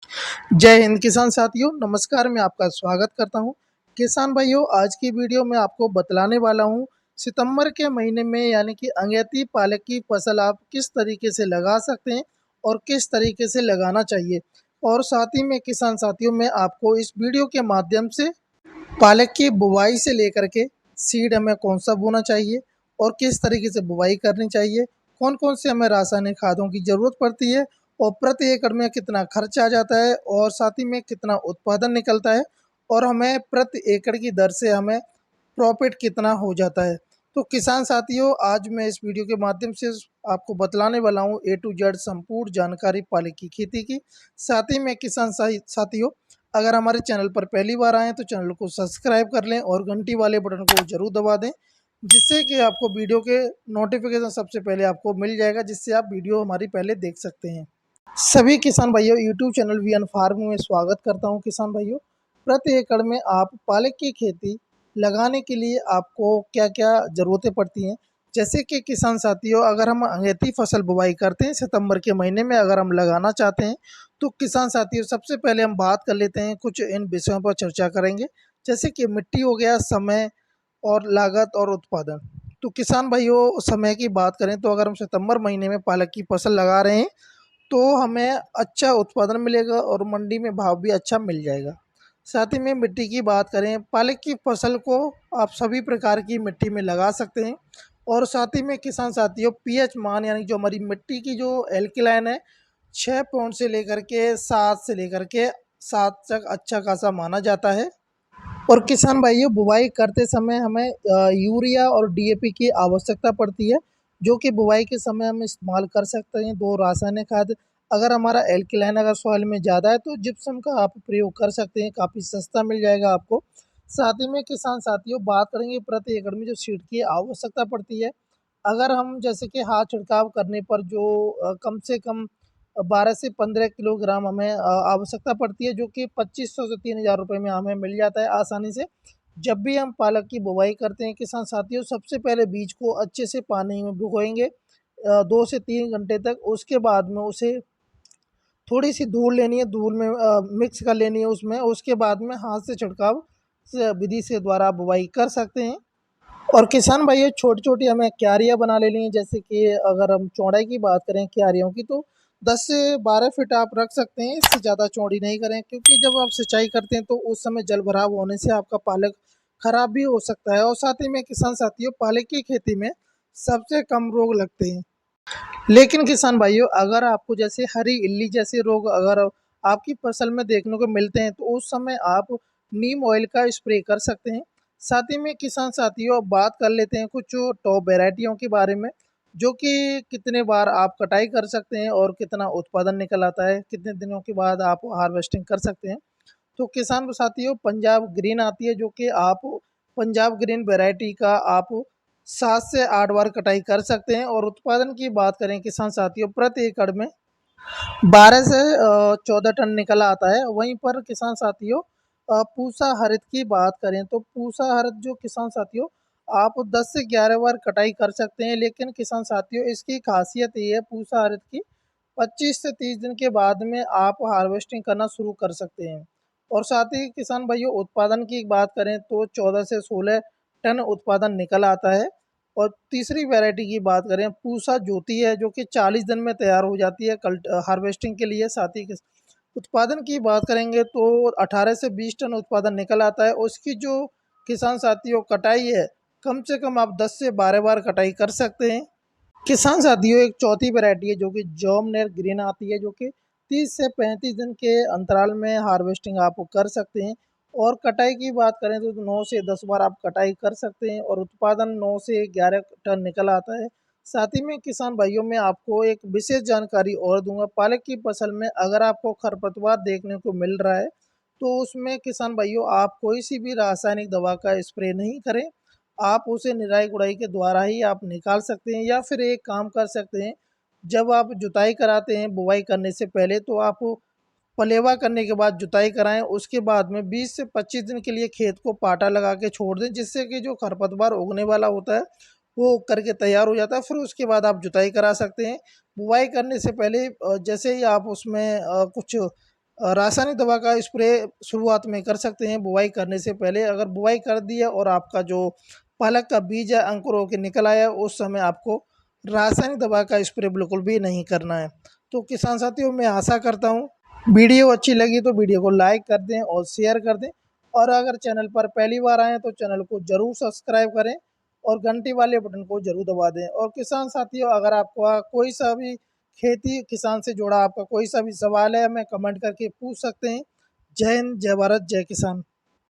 जय हिंद किसान साथियों, नमस्कार। मैं आपका स्वागत करता हूं। किसान भाइयों, आज की वीडियो में आपको बतलाने वाला हूं सितंबर के महीने में यानी कि अगेती पालक की फसल आप किस तरीके से लगा सकते हैं और किस तरीके से लगाना चाहिए। और साथ ही में किसान साथियों, मैं आपको इस वीडियो के माध्यम से पालक की बुवाई से लेकर के सीड हमें कौन सा बोना चाहिए और किस तरीके से बुवाई करनी चाहिए, कौन कौन से हमें रासायनिक खादों की ज़रूरत पड़ती है और प्रति एकड़ में कितना खर्च आ जाता है और साथ ही में कितना उत्पादन निकलता है और हमें प्रति एकड़ की दर से हमें प्रॉफिट कितना हो जाता है। तो किसान साथियों, आज मैं इस वीडियो के माध्यम से आपको बतलाने वाला हूँ ए टू जेड संपूर्ण जानकारी पालक की खेती की। साथ ही में किसान साथियों, अगर हमारे चैनल पर पहली बार आएँ तो चैनल को सब्सक्राइब कर लें और घंटी वाले बटन को ज़रूर दबा दें, जिससे कि आपको वीडियो के नोटिफिकेशन सबसे पहले आपको मिल जाएगा, जिससे आप वीडियो हमारी पहले देख सकते हैं। सभी किसान भाइयों, यूट्यूब चैनल वीएन फार्म में स्वागत करता हूं। किसान भाइयों, प्रति एकड़ में आप पालक की खेती लगाने के लिए आपको क्या क्या ज़रूरतें पड़ती हैं, जैसे कि किसान साथियों, अगर हम अगेती फसल बुवाई करते हैं सितंबर के महीने में, अगर हम लगाना चाहते हैं तो किसान साथियों, सबसे पहले हम बात कर लेते हैं, कुछ इन विषयों पर चर्चा करेंगे, जैसे कि मिट्टी हो गया, समय और लागत और उत्पादन। तो किसान भाइयों, समय की बात करें तो अगर हम सितंबर महीने में पालक की फसल लगा रहे हैं तो हमें अच्छा उत्पादन मिलेगा और मंडी में भाव भी अच्छा मिल जाएगा। साथ ही में मिट्टी की बात करें, पालक की फसल को आप सभी प्रकार की मिट्टी में लगा सकते हैं। और साथ ही में किसान साथियों, पीएच मान यानी जो हमारी मिट्टी की जो एल्कलाइन है, 6 पॉइंट से लेकर के 7 तक अच्छा खासा माना जाता है। और किसान भाइयों, बुवाई करते समय हमें यूरिया और डीएपी की आवश्यकता पड़ती है, जो कि बुवाई के समय हम इस्तेमाल कर सकते हैं। दो रासायनिक खाद, अगर हमारा एल्कलाइन अगर सॉइल में ज़्यादा है तो जिप्सम का आप प्रयोग कर सकते हैं, काफ़ी सस्ता मिल जाएगा आपको। साथ ही में किसान साथियों, बात करेंगे प्रति एकड़ में जो सीड की आवश्यकता पड़ती है। अगर हम जैसे कि हाथ छिड़काव करने पर जो कम से कम 12 से 15 किलोग्राम हमें आवश्यकता पड़ती है, जो कि 2500 से 3000 रुपये में हमें मिल जाता है आसानी से। जब भी हम पालक की बुवाई करते हैं किसान साथियों, सबसे पहले बीज को अच्छे से पानी में भिगोएंगे 2 से 3 घंटे तक। उसके बाद में उसे थोड़ी सी धूल लेनी है, धूल में मिक्स कर लेनी है उसमें। उसके बाद में हाथ से छिड़काव से विधि से द्वारा बुवाई कर सकते हैं। और किसान भाइयों, छोटी-छोटी हमें क्यारियाँ बना लेनी है, जैसे कि अगर हम चौड़ाई की बात करें क्यारियों की, तो 10 से 12 फीट आप रख सकते हैं, इससे ज़्यादा चौड़ी नहीं करें, क्योंकि जब आप सिंचाई करते हैं तो उस समय जलभराव होने से आपका पालक खराब भी हो सकता है। और साथ ही में किसान साथियों, पालक की खेती में सबसे कम रोग लगते हैं। लेकिन किसान भाइयों, अगर आपको जैसे हरी इल्ली जैसे रोग अगर आपकी फसल में देखने को मिलते हैं तो उस समय आप नीम ऑयल का स्प्रे कर सकते हैं। साथ ही में किसान साथियों, अब बात कर लेते हैं कुछ टॉप वैरायटियों के बारे में, जो कि कितने बार आप कटाई कर सकते हैं और कितना उत्पादन निकल आता है, कितने दिनों के बाद आप हार्वेस्टिंग कर सकते हैं। तो किसान साथियों, पंजाब ग्रीन आती है, जो कि आप पंजाब ग्रीन वैरायटी का आप 7 से 8 बार कटाई कर सकते हैं। और उत्पादन की बात करें किसान साथियों, प्रति एकड़ में 12 से 14 टन निकल आता है। वहीं पर किसान साथियों, पूसा हरित की बात करें तो पूसा हरित जो किसान साथियों, आप 10 से 11 बार कटाई कर सकते हैं। लेकिन किसान साथियों, इसकी खासियत ये है पूसा हरित की, 25 से 30 दिन के बाद में आप हार्वेस्टिंग करना शुरू कर सकते हैं। और साथ ही किसान भाइयों, उत्पादन की बात करें तो 14 से 16 टन उत्पादन निकल आता है। और तीसरी वैरायटी की बात करें, पूसा ज्योति है, जो कि 40 दिन में तैयार हो जाती है हार्वेस्टिंग के लिए। साथ ही उत्पादन की बात करेंगे तो 18 से 20 टन उत्पादन निकल आता है। उसकी जो किसान साथियों कटाई है, कम से कम आप 10 से 12 बार कटाई कर सकते हैं। किसान साथियों, एक चौथी वैरायटी है जो कि जॉमनेर ग्रीन आती है, जो कि 30 से 35 दिन के अंतराल में हार्वेस्टिंग आप कर सकते हैं। और कटाई की बात करें तो 9 से 10 बार आप कटाई कर सकते हैं और उत्पादन 9 से 11 टन निकल आता है। साथ ही में किसान भाइयों, मैं आपको एक विशेष जानकारी और दूंगा, पालक की फसल में अगर आपको खरपतवार देखने को मिल रहा है तो उसमें किसान भाइयों, आप कोई सी भी रासायनिक दवा का स्प्रे नहीं करें। आप उसे निराई गुड़ाई के द्वारा ही आप निकाल सकते हैं, या फिर एक काम कर सकते हैं, जब आप जुताई कराते हैं बुवाई करने से पहले, तो आप पलेवा करने के बाद जुताई कराएं। उसके बाद में 20 से 25 दिन के लिए खेत को पाटा लगा के छोड़ दें, जिससे कि जो खरपतवार उगने वाला होता है वो उग करके तैयार हो जाता है। फिर उसके बाद आप जुताई करा सकते हैं। बुवाई करने से पहले जैसे ही आप उसमें कुछ रासायनिक दवा का स्प्रे शुरुआत में कर सकते हैं बुआई करने से पहले। अगर बुआई कर दी है और आपका जो पालक का बीज है अंकुर होकर निकल आया, उस समय आपको रासायनिक दवा का स्प्रे बिल्कुल भी नहीं करना है। तो किसान साथियों, मैं आशा करता हूँ वीडियो अच्छी लगी तो वीडियो को लाइक कर दें और शेयर कर दें, और अगर चैनल पर पहली बार आएँ तो चैनल को ज़रूर सब्सक्राइब करें और घंटी वाले बटन को ज़रूर दबा दें। और किसान साथियों, अगर आपका कोई सा भी खेती किसान से जुड़ा आपका कोई सा भी सवाल है, हमें कमेंट करके पूछ सकते हैं। जय हिंद, जय भारत, जय किसान।